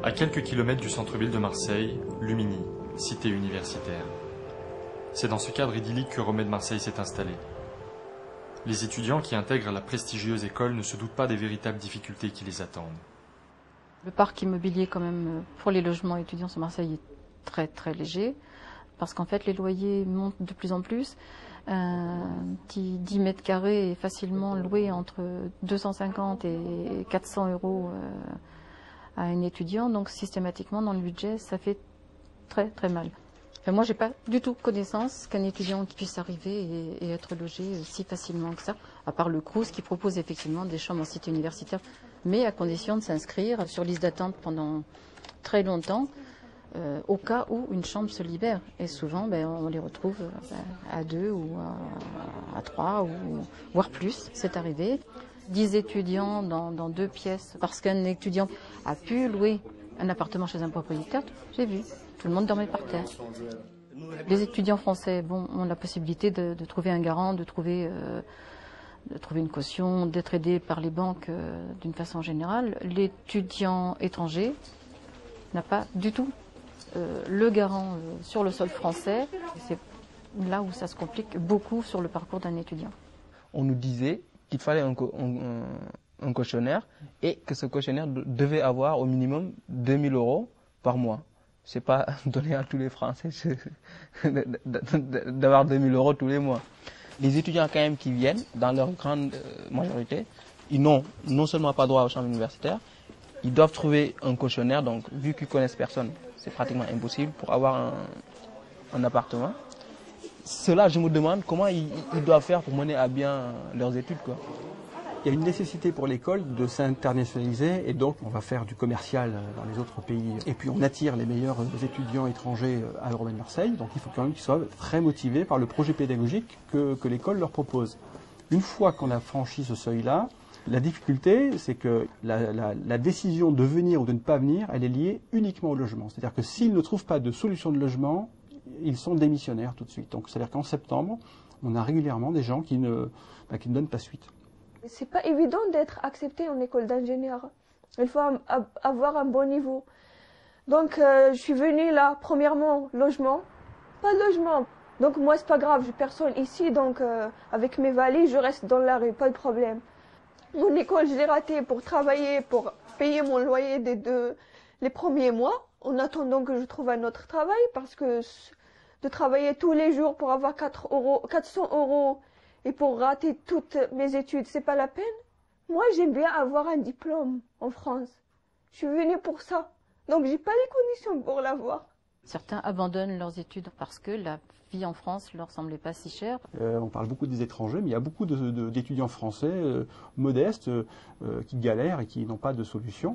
À quelques kilomètres du centre-ville de Marseille, Lumini, cité universitaire. C'est dans ce cadre idyllique que Remède Marseille s'est installé. Les étudiants qui intègrent la prestigieuse école ne se doutent pas des véritables difficultés qui les attendent. Le parc immobilier, quand même, pour les logements étudiants sur Marseille est très très léger, parce qu'en fait les loyers montent de plus en plus. Un petit 10 mètres carrés est facilement loué entre 250 et 400 euros à un étudiant, donc systématiquement dans le budget ça fait très très mal. Enfin, moi j'ai pas du tout connaissance qu'un étudiant puisse arriver et être logé si facilement que ça, à part le Crous qui propose effectivement des chambres en cité universitaire, mais à condition de s'inscrire sur liste d'attente pendant très longtemps, au cas où une chambre se libère. Et souvent, on les retrouve à 2 ou à 3, ou voire plus. C'est arrivé. 10 étudiants dans 2 pièces, parce qu'un étudiant a pu louer un appartement chez un propriétaire, j'ai vu. Tout le monde dormait par terre. Les étudiants français ont la possibilité de trouver un garant, de trouver une caution, d'être aidé par les banques d'une façon générale. L'étudiant étranger n'a pas du tout le garant sur le sol français. C'est là où ça se complique beaucoup sur le parcours d'un étudiant. On nous disait qu'il fallait un cautionnaire et que ce cautionnaire devait avoir au minimum 2000 € par mois. C'est pas donné à tous les Français d'avoir 2000 € tous les mois. Les étudiants quand même qui viennent, dans leur grande majorité, ils n'ont non seulement pas droit aux chambres universitaires, ils doivent trouver un cautionnaire, donc vu qu'ils connaissent personne, c'est pratiquement impossible pour avoir un appartement. Cela, je me demande comment ils doivent faire pour mener à bien leurs études, quoi. Il y a une nécessité pour l'école de s'internationaliser et donc on va faire du commercial dans les autres pays. Et puis on attire les meilleurs étudiants étrangers à Remède Marseille, donc il faut quand même qu'ils soient très motivés par le projet pédagogique que l'école leur propose. Une fois qu'on a franchi ce seuil-là, la difficulté, c'est que la décision de venir ou de ne pas venir, elle est liée uniquement au logement. C'est-à-dire que s'ils ne trouvent pas de solution de logement, ils sont démissionnaires tout de suite. Donc c'est-à-dire qu'en septembre, on a régulièrement des gens qui ne donnent pas suite. C'est pas évident d'être accepté en école d'ingénieur. Il faut avoir un bon niveau. Donc je suis venue là, premièrement, logement. Pas de logement. Donc moi c'est pas grave, j'ai personne ici, donc avec mes valises, je reste dans la rue, pas de problème. Mon école, je l'ai ratée pour travailler, pour payer mon loyer les premiers mois, en attendant que je trouve un autre travail, parce que de travailler tous les jours pour avoir 400 € et pour rater toutes mes études, c'est pas la peine. Moi, j'aime bien avoir un diplôme en France. Je suis venue pour ça. Donc, j'ai pas les conditions pour l'avoir. Certains abandonnent leurs études parce que la vie en France leur semblait pas si chère. On parle beaucoup des étrangers, mais il y a beaucoup d'étudiants français modestes qui galèrent et qui n'ont pas de solution.